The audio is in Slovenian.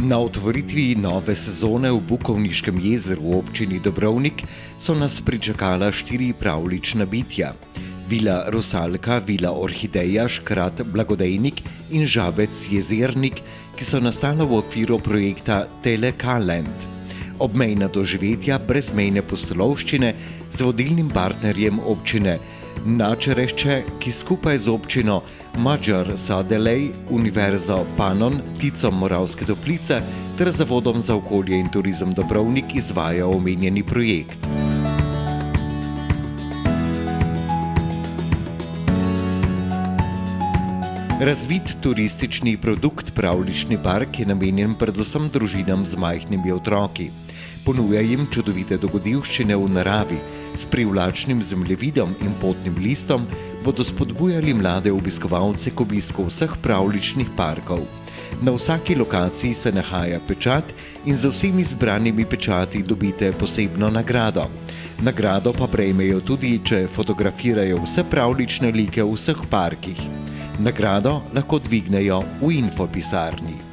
Na otvoritvi nove sezone v Bukovniškem jezeru v občini Dobrovnik so nas pričakala 4 pravljična bitja. Vila Rusalka, Vila Orhideja, Škrat Blagodejnik in Žabec Jezernik, ki so nastala v okviru projekta Tele-K-Land. Obmejna doživetja brezmejne pustolovščine z vodilnim partnerjem občine Načerešče, ki skupaj z občino Magyar Sadelej, Univerzo Panon, Ticom Moravske Toplice ter Zavodom za okolje in turizem Dobrovnik izvaja omenjeni projekt. Razvit turistični produkt Pravljični park je namenjen predvsem družinam z majhnimi otroki. Ponuja jim čudovite dogodivščine v naravi, s privlačnim zemljevidom in potnim listom bodo spodbujali mlade obiskovalce k obisku vseh pravljičnih parkov. Na vsaki lokaciji se nahaja pečat in za vsemi zbranimi pečati dobite posebno nagrado. Nagrado pa prejmejo tudi, če fotografirajo vse pravljične like v vseh parkih. Nagrado lahko dvignejo v infopisarni.